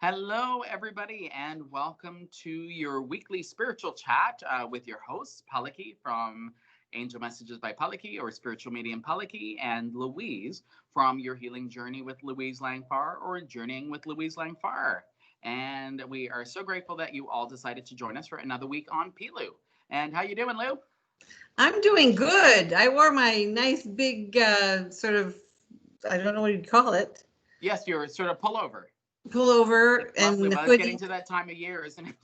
Hello, everybody, and welcome to your weekly spiritual chat with your hosts, Paleki from Angel Messages by Paleki or Spiritual Medium Paleki, and Louise from Your Healing Journey with Louise Lang Farr or Journeying with Louise Lang Farr. And we are so grateful that you all decided to join us for another week on Pilu. And how you doing, Lou? I'm doing good. I wore my nice big I don't know what you'd call it, Yes, you're sort of pullover. pullover It's lovely. and Well, it's getting hoodie. to that time of year, isn't it?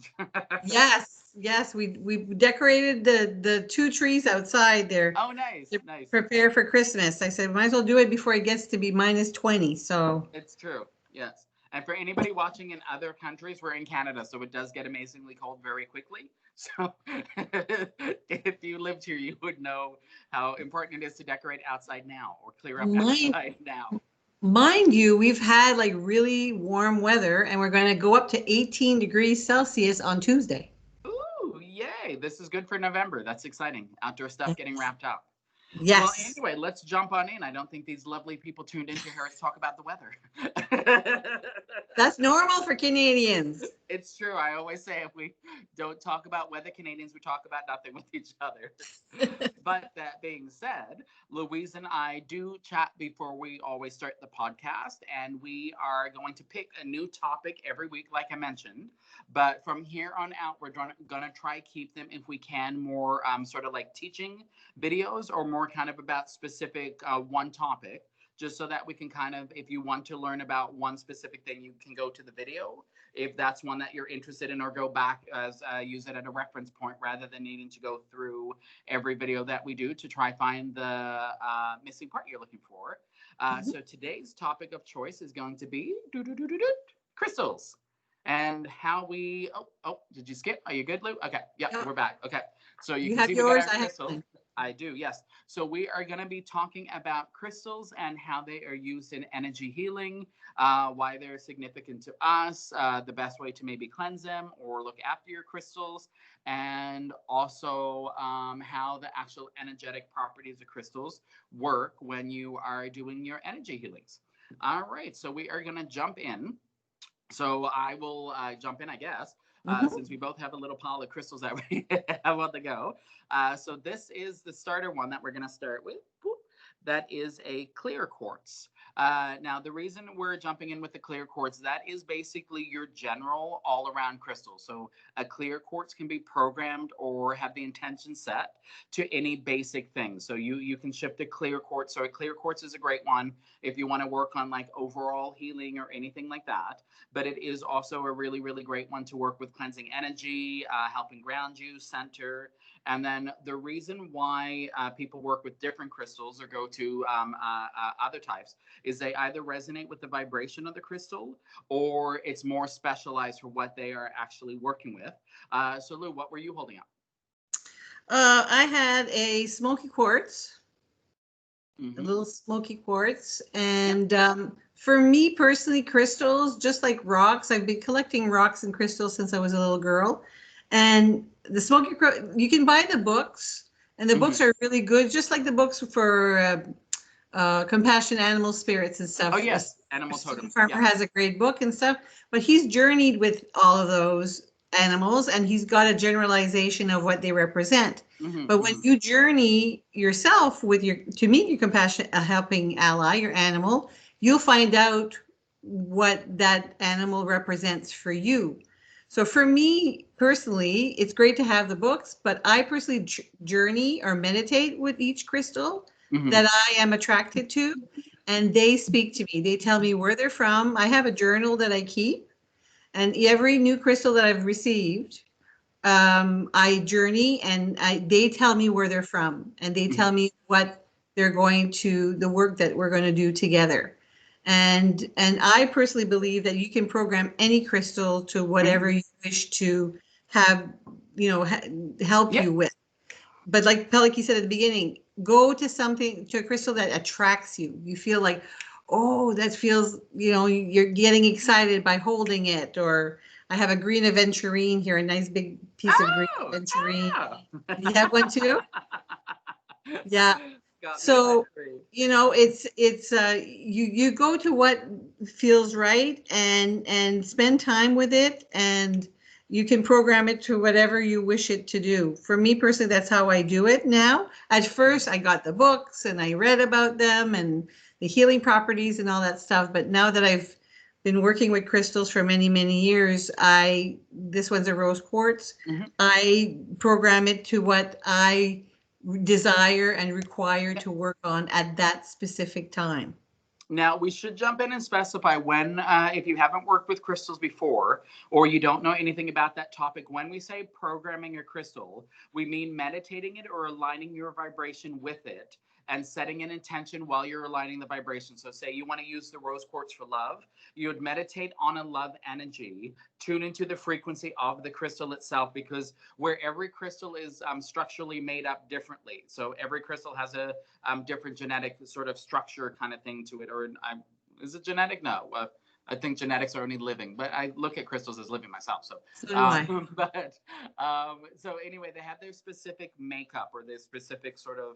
Yes. We decorated the two trees outside there Oh, nice, to nice. prepare for Christmas. I said, might as well do it before it gets to be -20. So It's true. Yes. And for anybody watching in other countries, we're in Canada, so it does get amazingly cold very quickly. So if you lived here, you would know how important it is to decorate outside now or clear up mind outside now. mind you, we've had like really warm weather, and we're going to go up to 18 degrees Celsius on Tuesday. Ooh, yay. This is good for November. That's exciting. Outdoor stuff getting wrapped up. Well, Yes. anyway, let's jump on in. I don't think these lovely people tuned in to hear us talk about the weather. That's normal for Canadians. It's true. I always say if we don't talk about weather Canadians, we talk about nothing with each other. But that being said, Louise and I do chat before we always start the podcast, and we are going to pick a new topic every week, like I mentioned. But from here on out, we're going to try keep them, if we can, more sort of like teaching videos or more kind of about specific one topic, just so that we can kind of, if you want to learn about one specific thing, you can go to the video if that's one that you're interested in, or go back as use it at a reference point rather than needing to go through every video that we do to try find the missing part you're looking for. So today's topic of choice is going to be crystals and how we. Oh, did you skip? Are you good, Lou? Okay, yep, Yeah. we're back. Okay, so you You can have see we got yours, our I have crystals. mine. I do, yes. So we are going to be talking about crystals and how they are used in energy healing, why they're significant to us, the best way to maybe cleanse them or look after your crystals, and also how the actual energetic properties of crystals work when you are doing your energy healings. All right, so we are going to jump in. So I will jump in, I guess, Mhm. since we both have a little pile of crystals that we have on the go. So this is the starter one that we're going to start with. Boop. That is a clear quartz. Now, the reason we're jumping in with the clear quartz, that is basically your general all-around crystal. So a clear quartz can be programmed or have the intention set to any basic thing. So you can shift a clear quartz. So a clear quartz is a great one if you want to work on like overall healing or anything like that. But it is also a really, really great one to work with cleansing energy, helping ground you, center. And then the reason why people work with different crystals or go to other types is they either resonate with the vibration of the crystal or it's more specialized for what they are actually working with. So, Lou, what were you holding up? I had a smoky quartz, a Mm-hmm. little smoky quartz. Yep. And for me personally, crystals, just like rocks, I've been collecting rocks and crystals since I was a little girl. And the smoky quartz, you can buy the books, and the Mm-hmm. books are really good, just like the books for compassion animal spirits and Oh, stuff. yes. Animal Stephen totems. Farmer Yeah. has a great book and stuff, but he's journeyed with all of those animals, and he's got a generalization of what they represent. Mm-hmm. But when Mm-hmm. you journey yourself with your to meet your compassion, a helping ally, your animal, you'll find out what that animal represents for you. So for me personally, it's great to have the books, but I personally journey or meditate with each crystal Mm-hmm. that I am attracted to, and they speak to me. They tell me where they're from. I have a journal that I keep, and every new crystal that I've received, I journey, and they tell me where they're from, and they Mm-hmm. tell me what they're going to, the work that we're going to do together. And I personally believe that you can program any crystal to Mm-hmm. whatever you wish to have, help Yep. you with. But like Peliki said at the beginning, go to something, to a crystal that attracts you. You feel like, oh, that feels, you're getting excited by holding it. Or I have a green aventurine here, a nice big piece of green Oh, aventurine. oh. You have one too? Yeah. Got me. I So, agree. you go to what feels right and spend time with it, and you can program it to whatever you wish it to do. For me personally, that's how I do it now. At first, I got the books and I read about them and the healing properties and all that stuff. But now that I've been working with crystals for many, many years, this one's a rose quartz. Mhm. I program it to what I desire and require to work on at that specific time. Now, we should jump in and specify when, if you haven't worked with crystals before, or you don't know anything about that topic, when we say programming a crystal, we mean meditating it or aligning your vibration with it and setting an intention while you're aligning the vibration. So, say you want to use the rose quartz for love, you would meditate on a love energy, tune into the frequency of the crystal itself, because where every crystal is structurally made up differently. So, every crystal has a different genetic sort of structure kind of thing to it. Or is it genetic? No. I think genetics are only living, but I look at crystals as living myself. So, So do I. so anyway, they have their specific makeup or their specific sort of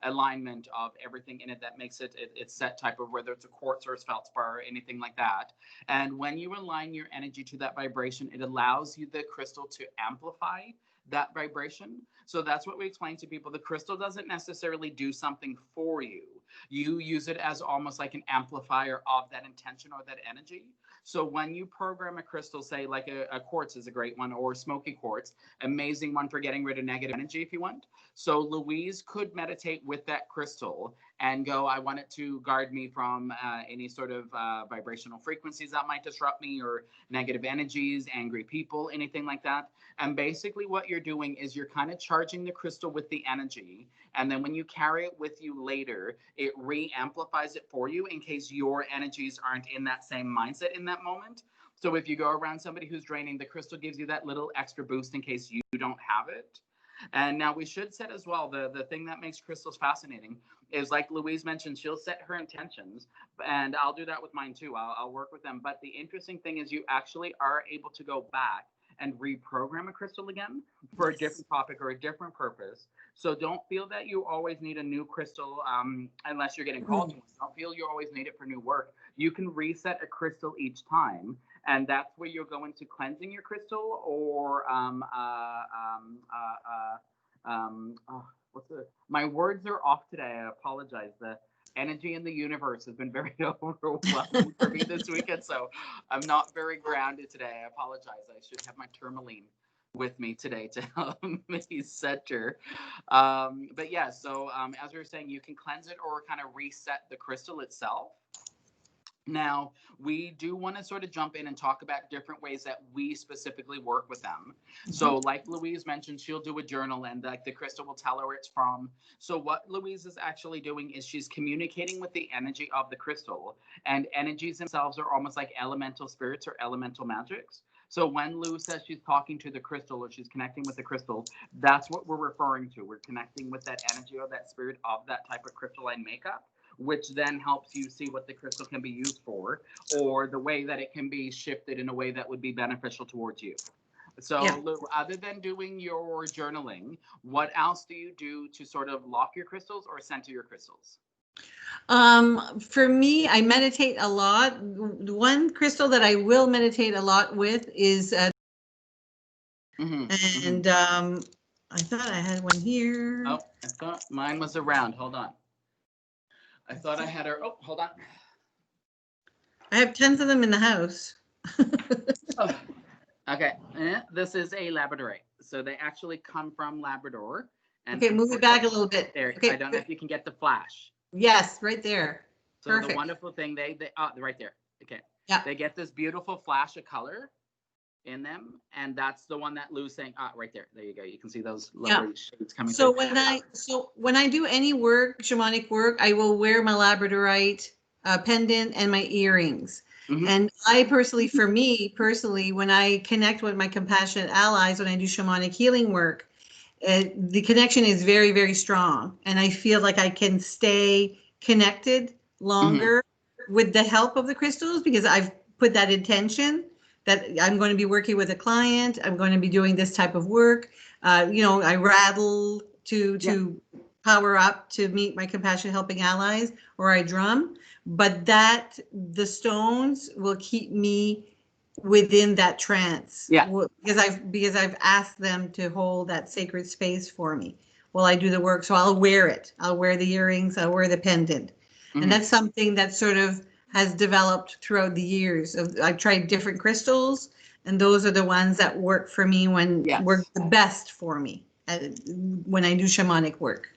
alignment of everything in it that makes it's set type of, whether it's a quartz or a feldspar or anything like that. And when you align your energy to that vibration, it allows you the crystal to amplify that vibration. So that's what we explain to people. The crystal doesn't necessarily do something for you. You use it as almost like an amplifier of that intention or that energy. So when you program a crystal, say like a quartz is a great one, or smoky quartz, amazing one for getting rid of negative energy if you want. So Louise could meditate with that crystal and go, I want it to guard me from any sort of vibrational frequencies that might disrupt me, or negative energies, angry people, anything like that. And basically what you're doing is you're kind of charging the crystal with the energy. And then when you carry it with you later, it re-amplifies it for you in case your energies aren't in that same mindset in that moment. So if you go around somebody who's draining, the crystal gives you that little extra boost in case you don't have it. And now we should set as well, the thing that makes crystals fascinating is, like Louise mentioned, she'll set her intentions, and I'll do that with mine too. I'll work with them. But the interesting thing is you actually are able to go back and reprogram a crystal again for a different topic or a different purpose. So don't feel that you always need a new crystal unless you're getting called to one. Don't feel you always need it for new work. You can reset a crystal each time. And that's where you'll go into cleansing your crystal, or my words are off today. I apologize. The energy in the universe has been very overwhelming for me this weekend, so I'm not very grounded today. I apologize. I should have my tourmaline with me today to help me center. But yeah, so as we were saying, you can cleanse it or kind of reset the crystal itself. Now, we do want to sort of jump in and talk about different ways that we specifically work with them. So like Louise mentioned, she'll do a journal, and like the crystal will tell her where it's from. So what Louise is actually doing is she's communicating with the energy of the crystal, and energies themselves are almost like elemental spirits or elemental magics. So when Lou says she's talking to the crystal or she's connecting with the crystal, that's what we're referring to. We're connecting with that energy or that spirit of that type of crystalline makeup, which then helps you see what the crystal can be used for, or the way that it can be shifted in a way that would be beneficial towards you. So, yeah. Lou, other than doing your journaling, what else do you do to sort of lock your crystals or center your crystals? For me, I meditate a lot. One crystal that I will meditate a lot with is and I thought I had one here. Oh, I thought mine was around. Hold on. I thought I had her. Oh, hold on. I have tons of them in the house. Oh, okay. This is a Labradorite. So they actually come from Labrador. And okay, move it back a little bit. There. Okay, I don't know if you can get the flash. Yes, right there. So perfect. The wonderful thing, they right there. Okay. Yeah. They get this beautiful flash of color in them, and that's the one that Lou's saying. Right there. There you go. You can see those lovely shades coming through. When I do any work, shamanic work, I will wear my Labradorite pendant and my earrings. And I personally, for me personally, when I connect with my compassionate allies, when I do shamanic healing work, the connection is very, very strong. And I feel like I can stay connected longer with the help of the crystals, because I've put that intention that I'm going to be working with a client. I'm going to be doing this type of work. I rattle to power up to meet my compassion helping allies, or I drum, but that the stones will keep me within that trance. Yeah. Because I've asked them to hold that sacred space for me while I do the work. So I'll wear it. I'll wear the earrings. I'll wear the pendant. And that's something that sort of has developed throughout the years. I've tried different crystals, and those are the ones that work for me work the best for me when I do shamanic work.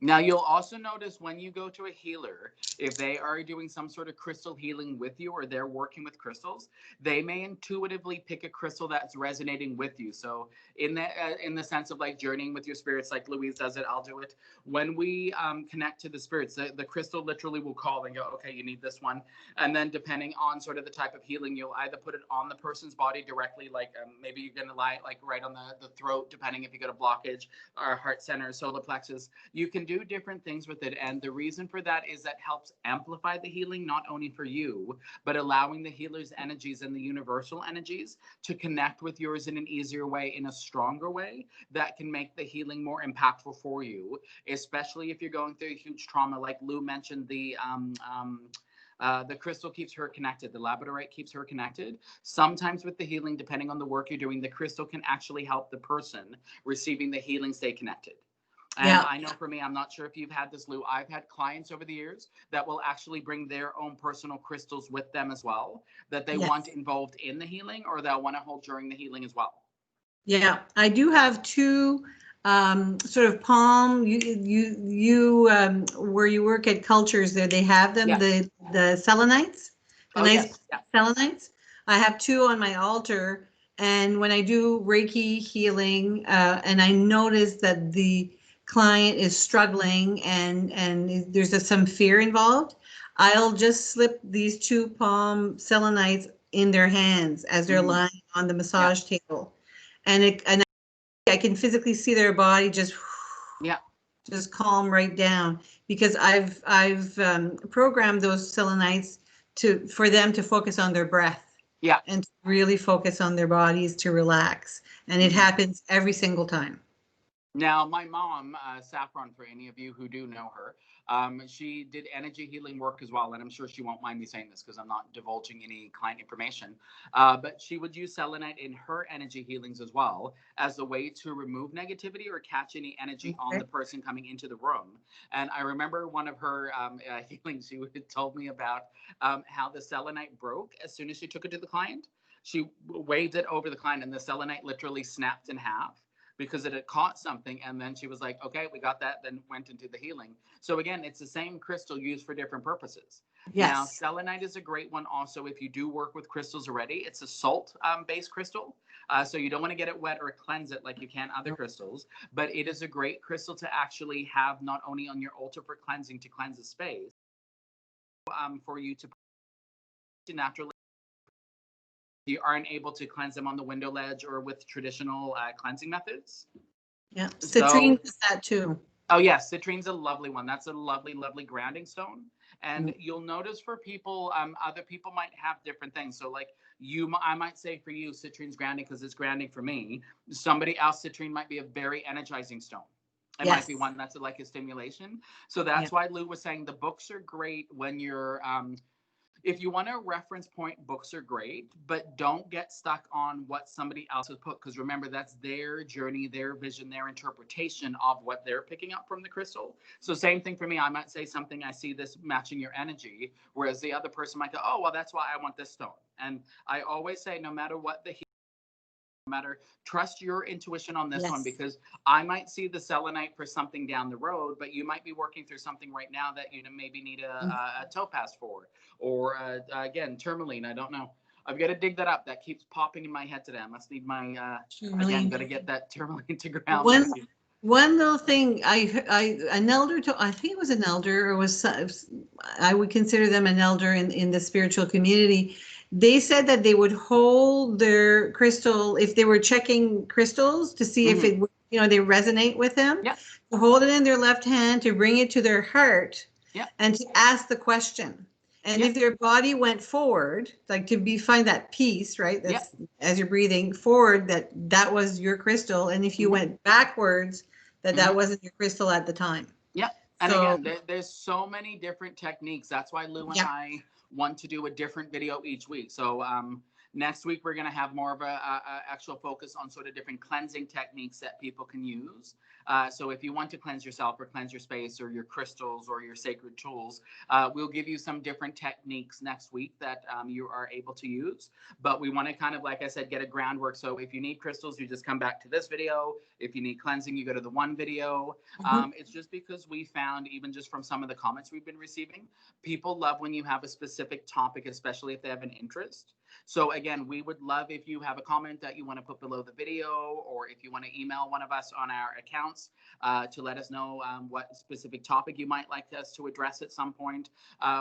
Now, you'll also notice when you go to a healer, if they are doing some sort of crystal healing with you or they're working with crystals, they may intuitively pick a crystal that's resonating with you. So in the sense of like journeying with your spirits, like Louise does it, I'll do it. When we connect to the spirits, the crystal literally will call and go, okay, you need this one. And then depending on sort of the type of healing, you'll either put it on the person's body directly, like maybe you're going to lie like right on the throat, depending if you got a blockage, or heart center, solar plexus. You can do different things with it. And the reason for that is that helps amplify the healing, not only for you, but allowing the healer's energies and the universal energies to connect with yours in an easier way, in a stronger way that can make the healing more impactful for you, especially if you're going through a huge trauma. Like Lou mentioned, the crystal keeps her connected. The labradorite keeps her connected. Sometimes with the healing, depending on the work you're doing, the crystal can actually help the person receiving the healing stay connected. And I know for me, I'm not sure if you've had this, Lou, I've had clients over the years that will actually bring their own personal crystals with them as well, that they want involved in the healing, or they'll want to hold during the healing as well. Yeah, I do have two sort of palm, where you work at cultures there, they have them, the selenites, selenites. I have two on my altar, and when I do Reiki healing, and I notice that the client is struggling and there's some fear involved, I'll just slip these two palm selenites in their hands as they're lying on the massage table, and I can physically see their body just calm right down, because I've programmed those selenites for them to focus on their breath, and to really focus on their bodies to relax, and it happens every single time. Now, my mom, Saffron, for any of you who do know her, she did energy healing work as well. And I'm sure she won't mind me saying this because I'm not divulging any client information. But she would use selenite in her energy healings as well as a way to remove negativity or catch any energy on the person coming into the room. And I remember one of her healings, she told me about how the selenite broke as soon as she took it to the client. She waved it over the client and the selenite literally snapped in half, because it had caught something. And then she was like, okay, we got that, then went into the healing. So again, it's the same crystal used for different purposes. Now, selenite is a great one also if you do work with crystals already. It's a salt-based crystal. So you don't want to get it wet or cleanse it like you can other crystals. But it is a great crystal to actually have not only on your altar for cleansing, to cleanse the space, for you to naturally, you aren't able to cleanse them on the window ledge or with traditional cleansing methods. Yeah, citrine does that too. Oh yes, citrine's a lovely one. That's a lovely, lovely grounding stone. And you'll notice for people, other people might have different things. So like I might say for you, citrine's grounding because it's grounding for me. Somebody else, citrine might be a very energizing stone. It might be one that's like a stimulation. So that's why Lou was saying the books are great when you're if you want to reference point, books are great, but don't get stuck on what somebody else has put, because remember, that's their journey, their vision, their interpretation of what they're picking up from the crystal. So same thing for me. I might say something, I see this matching your energy, whereas the other person might go, oh, well, that's why I want this stone. And I always say, no matter what trust your intuition on this one, because I might see the selenite for something down the road, but you might be working through something right now that you maybe need a topaz for, or again, tourmaline. I don't know. I've got to dig that up. That keeps popping in my head today. I must need my again, got to get that tourmaline to ground. One little thing, an elder, I think it was an elder, or I would consider them an elder in the spiritual community. They said that they would hold their crystal, if they were checking crystals to see if it, they resonate with them, to hold it in their left hand, to bring it to their heart, and to ask the question. And if their body went forward, like find that peace, right? As you're breathing forward, that was your crystal. And if you went backwards, that wasn't your crystal at the time. Yep. And So, again, there's so many different techniques. That's why Lou and I want to do a different video each week. So next week, we're going to have more of a actual focus on sort of different cleansing techniques that people can use. So if you want to cleanse yourself or cleanse your space or your crystals or your sacred tools, we'll give you some different techniques next week that you are able to use. But we want to kind of, like I said, get a groundwork. So if you need crystals, you just come back to this video. If you need cleansing, you go to the one video. It's just because we found, even just from some of the comments we've been receiving, people love when you have a specific topic, especially if they have an interest. So again, we would love if you have a comment that you want to put below the video, or if you want to email one of us on our accounts to let us know what specific topic you might like us to address at some point.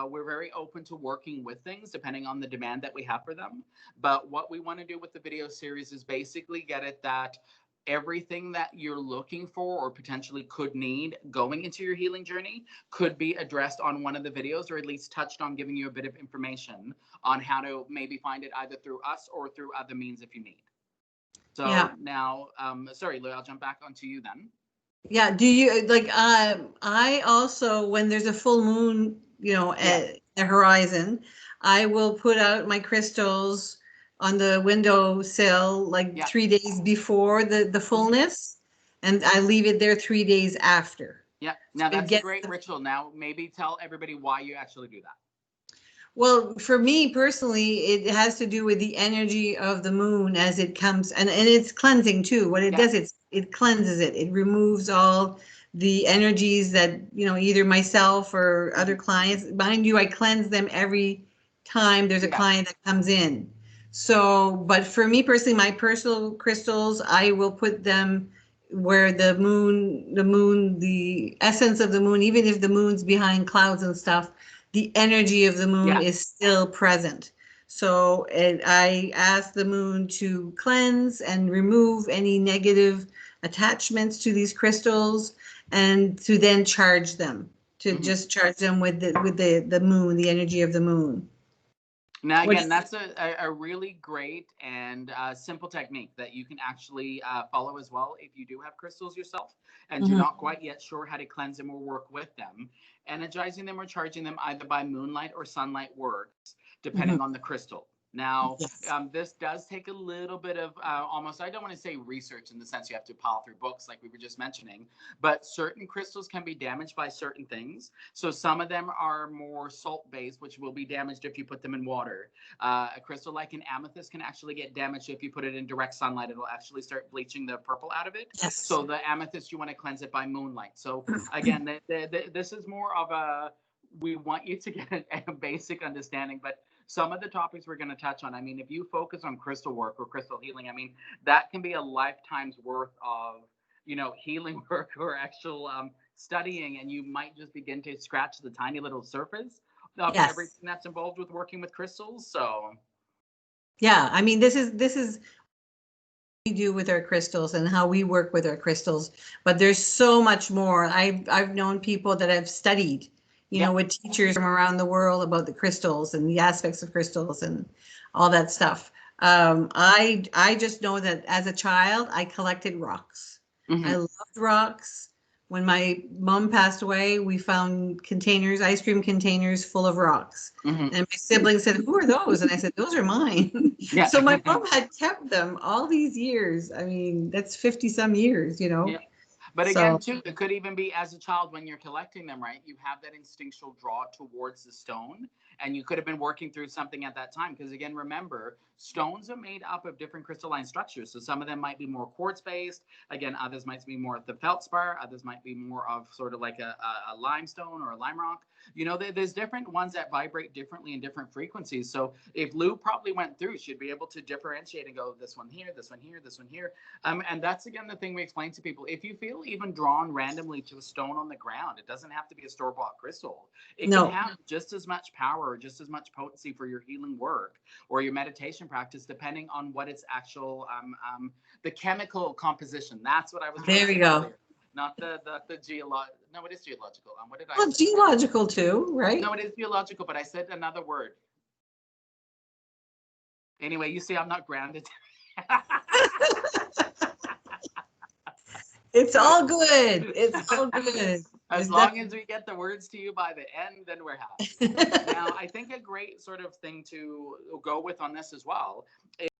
We're very open to working with things depending on the demand that we have for them. But what we want to do with the video series is basically get at that everything that you're looking for or potentially could need going into your healing journey could be addressed on one of the videos, or at least touched on, giving you a bit of information on how to maybe find it either through us or through other means if you need. So now, sorry, Lou, I'll jump back onto you then. Yeah. Do you like, I also, when there's a full moon, at the horizon, I will put out my crystals on the windowsill like 3 days before the fullness, and I leave it there 3 days after. Yeah. Now that's a great ritual. Now maybe tell everybody why you actually do that. Well, for me personally, it has to do with the energy of the moon as it comes, and it's cleansing too. What it does, it cleanses it. It removes all the energies that, either myself or other clients, mind you, I cleanse them every time there's a client that comes in. So, but for me personally, my personal crystals, I will put them where the essence of the moon, even if the moon's behind clouds and stuff, the energy of the moon is still present. So I ask the moon to cleanse and remove any negative attachments to these crystals, and to then charge them, to just charge them with the moon, the energy of the moon. Now, again, that's a really great and simple technique that you can actually follow as well if you do have crystals yourself and you're not quite yet sure how to cleanse them or work with them. Energizing them or charging them either by moonlight or sunlight works, depending on the crystal. Now, this does take a little bit of almost, I don't want to say research in the sense you have to pile through books like we were just mentioning, but certain crystals can be damaged by certain things. So some of them are more salt-based, which will be damaged if you put them in water. A crystal like an amethyst can actually get damaged if you put it in direct sunlight. It'll actually start bleaching the purple out of it. So the amethyst, you want to cleanse it by moonlight. So again, this is more of a, we want you to get a basic understanding, but some of the topics we're going to touch on, I mean, if you focus on crystal work or crystal healing, I mean, that can be a lifetime's worth of, healing work or actual studying, and you might just begin to scratch the tiny little surface of everything that's involved with working with crystals. So, I mean, this is what we do with our crystals and how we work with our crystals, but there's so much more. I've known people that have studied, with teachers from around the world about the crystals and the aspects of crystals and all that stuff. I just know that as a child, I collected rocks. I loved rocks. When my mom passed away, we found containers, ice cream containers full of rocks. And my siblings said, "Who are those?" And I said, "Those are mine." So my mom had kept them all these years. I mean, that's 50 some years, But again, too, it could even be as a child when you're collecting them, right? You have that instinctual draw towards the stone, and you could have been working through something at that time. Because again, remember, stones are made up of different crystalline structures. So some of them might be more quartz-based. Again, others might be more of the feldspar. Others might be more of sort of like a limestone or a lime rock. There's different ones that vibrate differently in different frequencies. So if Lou probably went through, she'd be able to differentiate and go, this one here, this one here, this one here. And that's, again, the thing we explain to people. If you feel even drawn randomly to a stone on the ground, it doesn't have to be a store-bought crystal. It can have just as much power or just as much potency for your healing work or your meditation practice, depending on what its actual, the chemical composition. That's what I was There we go. Earlier. Not the geological. No, it is geological. What did I say? Geological too, right? No, it is geological, but I said another word. Anyway, you see, I'm not grounded. It's all good. It's all good. As long as we get the words to you by the end, then we're happy. Now, I think a great sort of thing to go with on this as well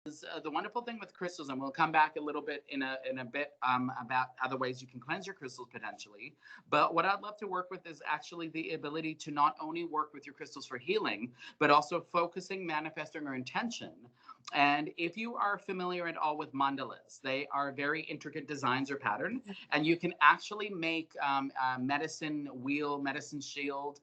is the wonderful thing with crystals, and we'll come back a little bit in a bit about other ways you can cleanse your crystals potentially. But what I'd love to work with is actually the ability to not only work with your crystals for healing, but also focusing, manifesting, or intention. And if you are familiar at all with mandalas, they are very intricate designs or pattern, and you can actually make medicine wheel, medicine shield,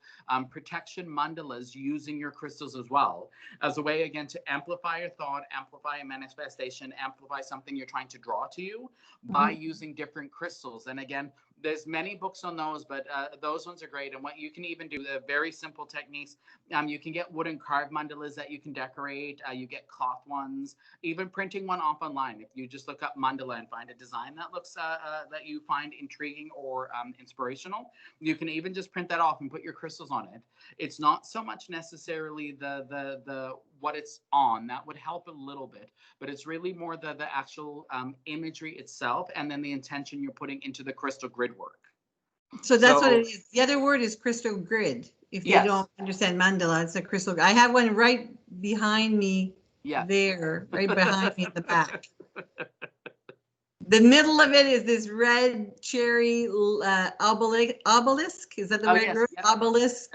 protection mandalas using your crystals as well, as a way, again, to amplify your thought, amplify a manifestation, amplify something you're trying to draw to you by using different crystals. And again, there's many books on those, but those ones are great. And what you can even do, the very simple techniques, you can get wooden carved mandalas that you can decorate. You get cloth ones, even printing one off online. If you just look up mandala and find a design that looks that you find intriguing or inspirational, you can even just print that off and put your crystals on it. It's not so much necessarily the what it's on that would help a little bit, but it's really more the actual imagery itself, and then the intention you're putting into the crystal grid work. So that's what it is. The other word is crystal grid. If you don't understand mandala, it's a crystal. I have one right behind me there, right behind me in the back. The middle of it is this red cherry obelisk. Is that the right word? Obelisk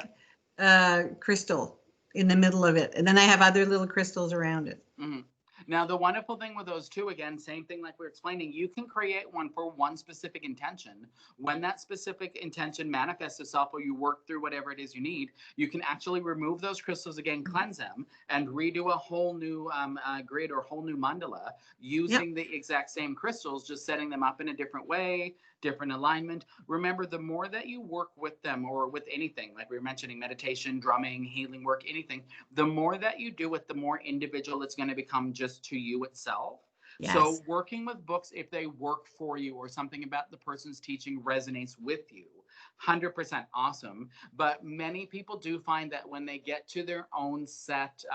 crystal in the middle of it. And then I have other little crystals around it. Mm-hmm. Now, the wonderful thing with those two, again, same thing like we were explaining, you can create one for one specific intention. When that specific intention manifests itself or you work through whatever it is you need, you can actually remove those crystals again, cleanse them, and redo a whole new grid or whole new mandala using the exact same crystals, just setting them up in a different way, different alignment. Remember, the more that you work with them or with anything, like we were mentioning, meditation, drumming, healing work, anything, the more that you do it, the more individual it's going to become just to you itself. Yes. So working with books, if they work for you or something about the person's teaching resonates with you, 100% awesome. But many people do find that when they get to their own set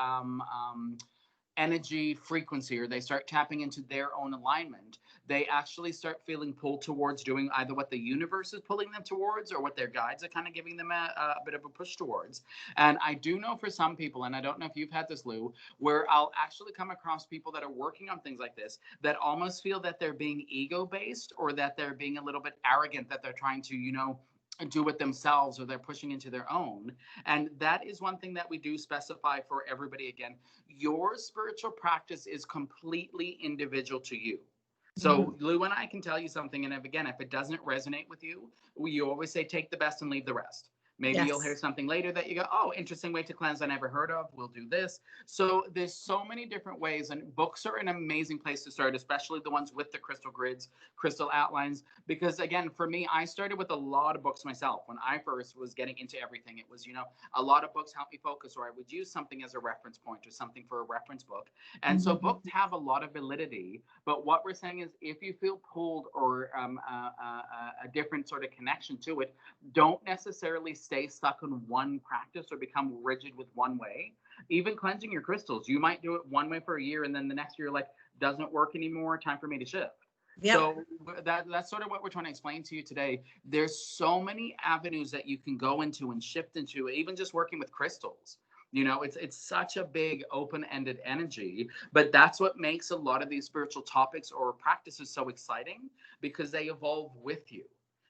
energy frequency, or they start tapping into their own alignment, they actually start feeling pulled towards doing either what the universe is pulling them towards or what their guides are kind of giving them a bit of a push towards. And I do know for some people, and I don't know if you've had this, Lou, where I'll actually come across people that are working on things like this that almost feel that they're being ego-based or that they're being a little bit arrogant, that they're trying to, do it themselves, or they're pushing into their own. And that is one thing that we do specify for everybody. Again, your spiritual practice is completely individual to you. So Lou and I can tell you something, and if it doesn't resonate with you, we always say take the best and leave the rest. Maybe you'll hear something later that you go, oh, interesting way to cleanse I never heard of. We'll do this. So there's so many different ways, and books are an amazing place to start, especially the ones with the crystal grids, crystal outlines. Because again, for me, I started with a lot of books myself. When I first was getting into everything, it was, a lot of books helped me focus, or I would use something as a reference point or something for a reference book. And so books have a lot of validity. But what we're saying is if you feel pulled or a different sort of connection to it, don't necessarily stay stuck in one practice or become rigid with one way. Even cleansing your crystals, you might do it one way for a year, and then the next year, like, doesn't work anymore, time for me to shift. Yep. So that's sort of what we're trying to explain to you today. There's so many avenues that you can go into and shift into, even just working with crystals. It's such a big open-ended energy, but that's what makes a lot of these spiritual topics or practices so exciting, because they evolve with you.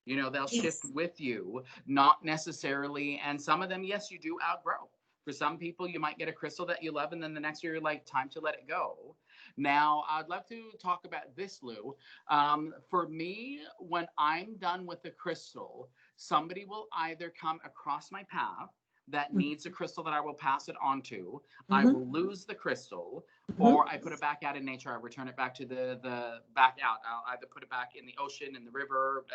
They'll shift with you, not necessarily. And some of them, yes, you do outgrow. For some people, you might get a crystal that you love, and then the next year you're like, time to let it go. Now, I'd love to talk about this, Lou. For me, when I'm done with the crystal, somebody will either come across my path that needs a crystal that I will pass it on to. I will lose the crystal, or I put it back out in nature. I return it back to the back out. I'll either put it back in the ocean, in the river,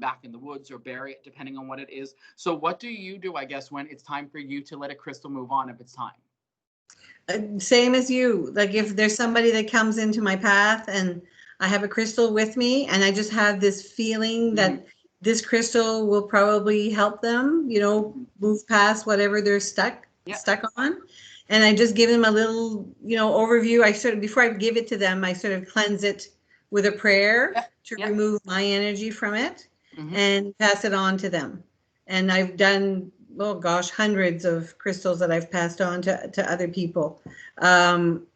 back in the woods, or bury it, depending on what it is. So what do you do, I guess, when it's time for you to let a crystal move on if it's time? Same as you. Like, if there's somebody that comes into my path and I have a crystal with me, and I just have this feeling that this crystal will probably help them, move past whatever they're stuck on. And I just give them a little, overview. Before I give it to them, I sort of cleanse it with a prayer Yeah. to Yeah. remove my energy from it Mhm. and pass it on to them. And I've done, oh gosh, hundreds of crystals that I've passed on to other people. And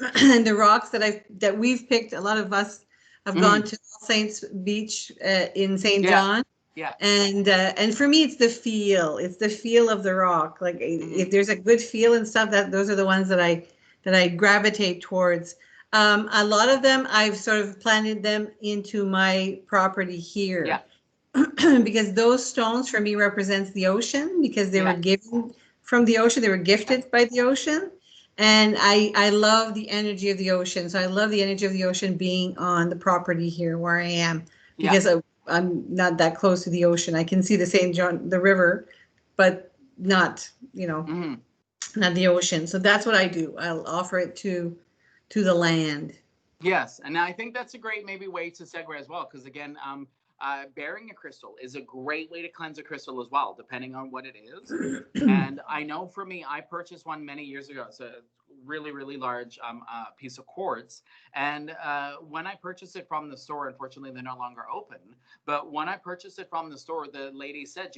the rocks that we've picked, a lot of us have gone to All Saints Beach in St. Yeah. John. Yeah. And for me, it's the feel. It's the feel of the rock. Like if there's a good feel and stuff, those are the ones that I gravitate towards. A lot of them, I've sort of planted them into my property here. Yeah. Because those stones for me represents the ocean, because they were Yeah. given from the ocean, they were gifted by the ocean. And I love the energy of the ocean. So I love the energy of the ocean being on the property here where I am, Yeah. because I'm not that close to the ocean. I can see the St. John, the river, but not, not the ocean. So that's what I do. I'll offer it to the land. Yes, and I think that's a great maybe way to segue as well, because again, bearing a crystal is a great way to cleanse a crystal as well, depending on what it is. And I know for me, I purchased one many years ago. It's a really, really large piece of quartz. And when I purchased it from the store, unfortunately, they're no longer open. But when I purchased it from the store, the lady said,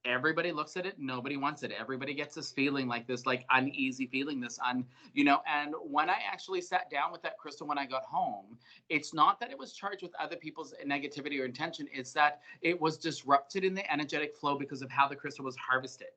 everybody looks at it, nobody wants it. Everybody gets this feeling like this, like uneasy feeling, and when I actually sat down with that crystal when I got home, it's not that it was charged with other people's negativity or intention, it's that it was disrupted in the energetic flow because of how the crystal was harvested.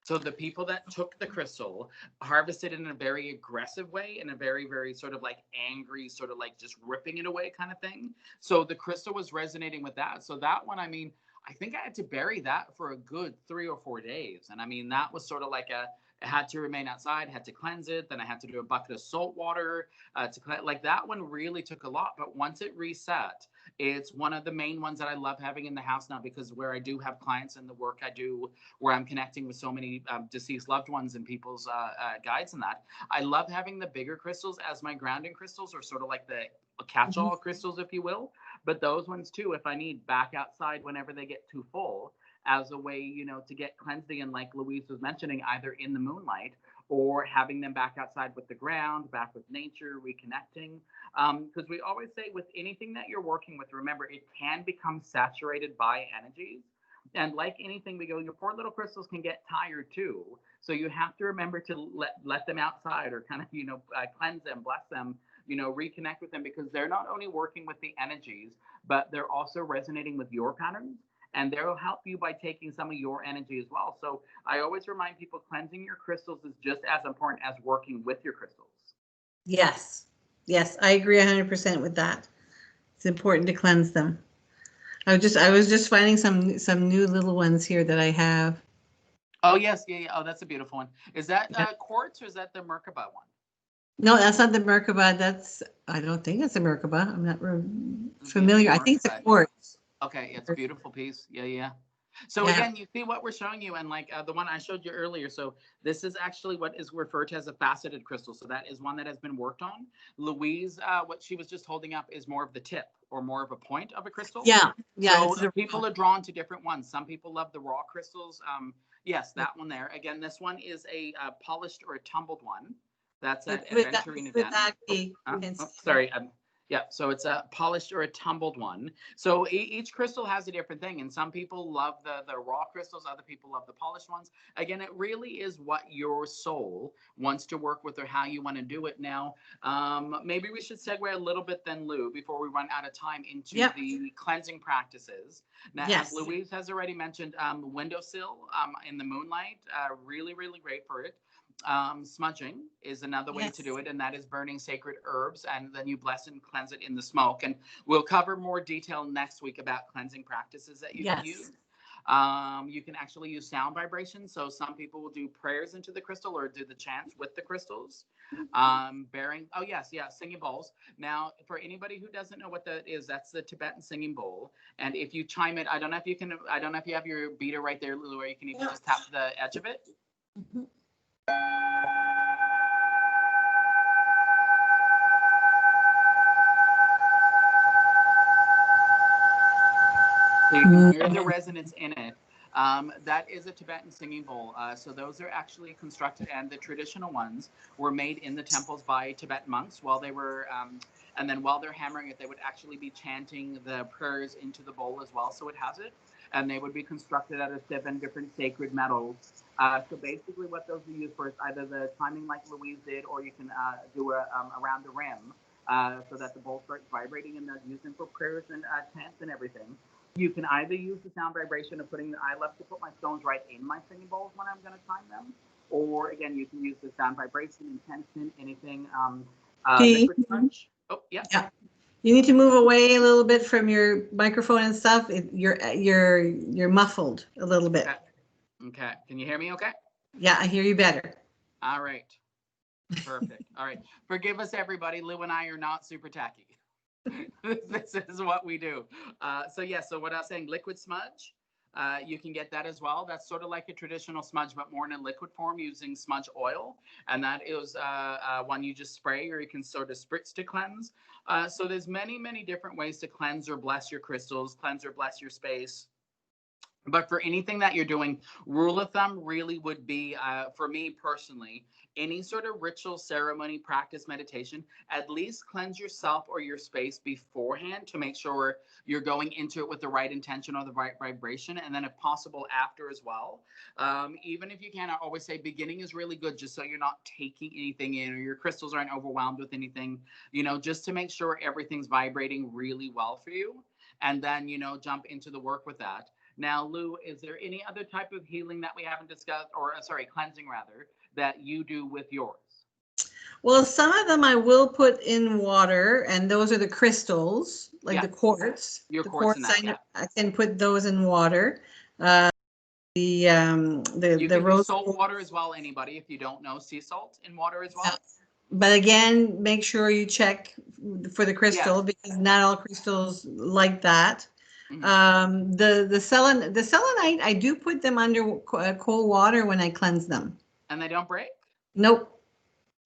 So the people that took the crystal harvested it in a very aggressive way, in a very, very sort of like angry, sort of like just ripping it away kind of thing. So the crystal was resonating with that. So that one, I think I had to bury that for a good 3 or 4 days. And that was sort of like it had to remain outside, had to cleanse it. Then I had to do a bucket of salt water to cleanse. Like that one really took a lot. But once it reset, it's one of the main ones that I love having in the house now, because where I do have clients and the work I do, where I'm connecting with so many deceased loved ones and people's guides and that, I love having the bigger crystals as my grounding crystals, or sort of like the catch-all crystals, if you will. But those ones too, if I need back outside whenever they get too full, as a way, to get cleansing, and like Louise was mentioning, either in the moonlight or having them back outside with the ground, back with nature, reconnecting. Because we always say with anything that you're working with, remember, it can become saturated by energies. And like anything, we go, your poor little crystals can get tired too. So you have to remember to let them outside, or kind of, cleanse them, bless them, reconnect with them, because they're not only working with the energies, but they're also resonating with your patterns. And they'll help you by taking some of your energy as well. So I always remind people, cleansing your crystals is just as important as working with your crystals. Yes. Yes, I agree 100% with that. It's important to cleanse them. I was just finding some new little ones here that I have. Oh, yes. Yeah. Oh, that's a beautiful one. Is that quartz, or is that the Merkaba one? No, that's not the Merkaba. I don't think it's a Merkaba. I'm not familiar. I think it's a quartz. Okay, it's a beautiful piece. Yeah. So Yeah. again, you see what we're showing you, and like the one I showed you earlier. So this is actually what is referred to as a faceted crystal. So that is one that has been worked on. Louise, what she was just holding up is more of the tip, or more of a point of a crystal. Yeah. So people are drawn to different ones. Some people love the raw crystals. Yes, that one there. Again, this one is a polished or a tumbled one. That's at Adventuring Again. Sorry. Yeah, so it's a polished or a tumbled one. So each crystal has a different thing, and some people love the raw crystals, other people love the polished ones. Again, it really is what your soul wants to work with, or how you want to do it. Now, maybe we should segue a little bit then, Lou, before we run out of time, into the cleansing practices. Now, as Louise has already mentioned, windowsill in the moonlight, really, really great for it. Smudging is another way to do it, and that is burning sacred herbs, and then you bless and cleanse it in the smoke. And we'll cover more detail next week about cleansing practices that you can use. You can actually use sound vibrations. So some people will do prayers into the crystal, or do the chants with the crystals. Singing bowls. Now, for anybody who doesn't know what that is, that's the Tibetan singing bowl. And if you chime it, I don't know if you have your beater right there, Lulu, or you can even just tap the edge of it. So you can hear the resonance in it. That is a Tibetan singing bowl. So those are actually constructed, and the traditional ones were made in the temples by Tibetan monks while they were, and then while they're hammering it, they would actually be chanting the prayers into the bowl as well. So it has it, and they would be constructed out of 7 different sacred metals. So basically, what those are used for is either the timing like Louise did, or you can do a around the rim, so that the bowl starts vibrating, and they're used them for prayers and chants and everything. You can either use the sound vibration of putting, I love to put my stones right in my singing bowls when I'm going to time them. Or again, you can use the sound vibration, intention, anything, P. liquid touch. Oh, yeah. Yeah. You need to move away a little bit from your microphone and stuff. You're muffled a little bit. Okay. Okay. Can you hear me okay? Yeah, I hear you better. All right. Perfect. All right. Forgive us, everybody. Lou and I are not super tacky. This is what we do. So yeah, so what I was saying, liquid smudge, you can get that as well. That's sort of like a traditional smudge, but more in a liquid form using smudge oil. And that is one you just spray, or you can sort of spritz to cleanse. So there's many, many different ways to cleanse or bless your crystals, cleanse or bless your space. But for anything that you're doing, rule of thumb really would be, for me personally, any sort of ritual, ceremony, practice, meditation, at least cleanse yourself or your space beforehand to make sure you're going into it with the right intention or the right vibration. And then if possible, after as well. Even if you can, I always say beginning is really good, just so you're not taking anything in or your crystals aren't overwhelmed with anything, just to make sure everything's vibrating really well for you. And then, jump into the work with that. Now, Lou, is there any other type of healing that we haven't discussed, or cleansing rather, that you do with yours? Well, some of them I will put in water, and those are the crystals, like the quartz. Your the quartz and that, I can put those in water. You can rose use salt water as well. Anybody, if you don't know, sea salt in water as well. But again, make sure you check for the crystal, because not all crystals like that. Mm-hmm. The selenite, I do put them under cold water when I cleanse them. And they don't break? Nope.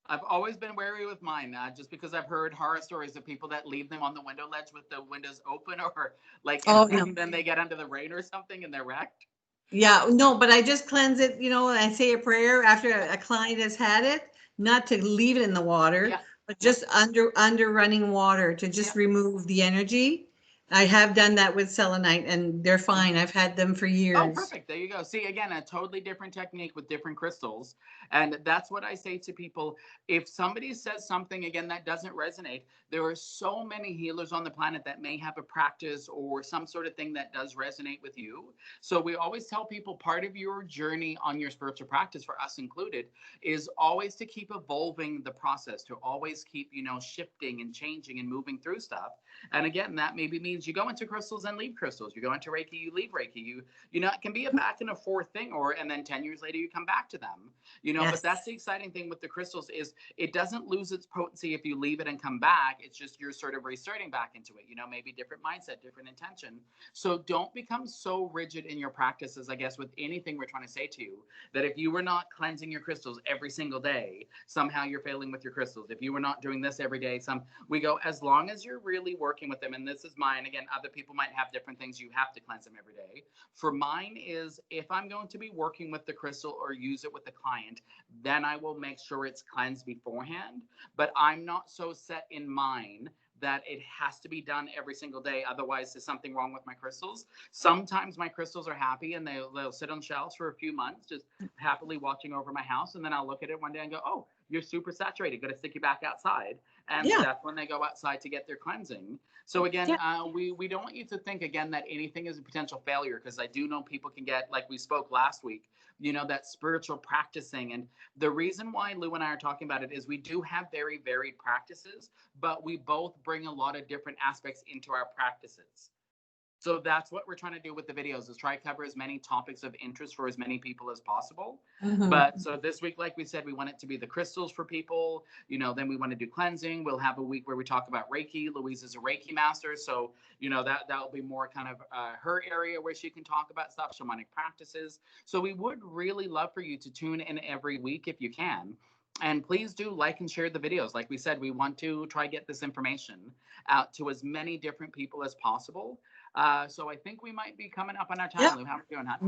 I've always been wary with mine, just because I've heard horror stories of people that leave them on the window ledge with the windows open, or and then they get under the rain or something and they're wrecked. Yeah, no, but I just cleanse it, I say a prayer after a client has had it, not to leave it in the water, but just under running water to just remove the energy. I have done that with selenite, and they're fine. I've had them for years. Oh, perfect. There you go. See, again, a totally different technique with different crystals. And that's what I say to people. If somebody says something, again, that doesn't resonate, there are so many healers on the planet that may have a practice or some sort of thing that does resonate with you. So we always tell people part of your journey on your spiritual practice, for us included, is always to keep evolving the process, to always keep, shifting and changing and moving through stuff. And again, that maybe means you go into crystals and leave crystals. You go into Reiki, you leave Reiki. It can be a back and a forth thing, and then 10 years later you come back to them. But that's the exciting thing with the crystals, is it doesn't lose its potency if you leave it and come back. It's just you're sort of restarting back into it, maybe different mindset, different intention. So don't become so rigid in your practices, I guess, with anything we're trying to say to you, that if you were not cleansing your crystals every single day, somehow you're failing with your crystals. If you were not doing this every day, we go, as long as you're really working with them, and this is mine, again, other people might have different things, you have to cleanse them every day. For mine is, if I'm going to be working with the crystal or use it with the client, then I will make sure it's cleansed beforehand. But I'm not so set in mine that it has to be done every single day. Otherwise, there's something wrong with my crystals. Sometimes my crystals are happy and they'll sit on shelves for a few months, just happily watching over my house. And then I'll look at it one day and go, oh, you're super saturated. Got to stick you back outside. And that's when they go outside to get their cleansing. So again, we don't want you to think, again, that anything is a potential failure, because I do know people can get, like we spoke last week, that spiritual practicing. And the reason why Lou and I are talking about it is we do have very varied practices, but we both bring a lot of different aspects into our practices. So that's what we're trying to do with the videos, is try to cover as many topics of interest for as many people as possible. Mm-hmm. But so this week, like we said, we want it to be the crystals for people. Then we want to do cleansing. We'll have a week where we talk about Reiki. Louise is a Reiki master. So, that'll be more kind of her area where she can talk about stuff, shamanic practices. So we would really love for you to tune in every week if you can. And please do like and share the videos. Like we said, we want to try to get this information out to as many different people as possible. So I think we might be coming up on our time, Yep. Lou. How are we doing, hon?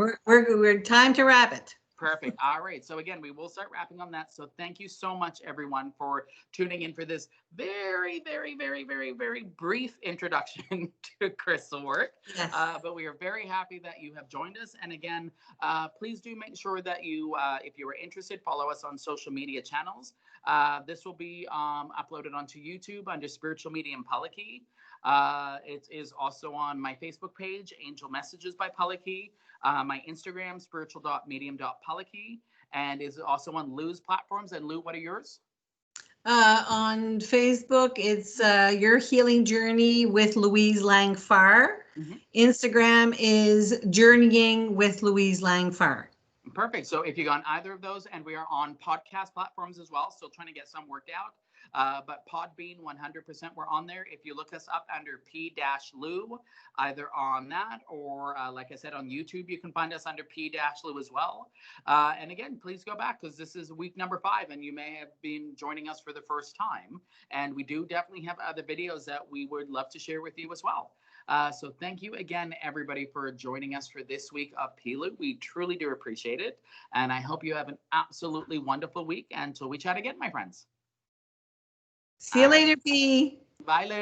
We're time to wrap it. Perfect. All right. So again, we will start wrapping on that. So thank you so much, everyone, for tuning in for this very, very, very, very, very brief introduction to crystal work. Yes. But we are very happy that you have joined us. And again, please do make sure that you, if you are interested, follow us on social media channels. This will be uploaded onto YouTube under Spiritual Medium Paleki. It is also on my Facebook page, Angel Messages by Paleki. My Instagram, spiritual.medium.paleki, and is also on Lou's platforms. And Lou, what are yours? On Facebook, it's Your Healing Journey with Louise Lang Farr. Mm-hmm. Instagram is Journeying with Louise Lang Farr. Perfect. So if you go on either of those, and we are on podcast platforms as well, still trying to get some worked out. But Podbean, 100%, we're on there. If you look us up under P-Lou, either on that or, like I said, on YouTube, you can find us under P-Lou as well. And again, please go back because this is week number 5, and you may have been joining us for the first time. And we do definitely have other videos that we would love to share with you as well. So thank you again, everybody, for joining us for this week of P-Lou. We truly do appreciate it. And I hope you have an absolutely wonderful week until we chat again, my friends. See you later, P. Bye, Lou.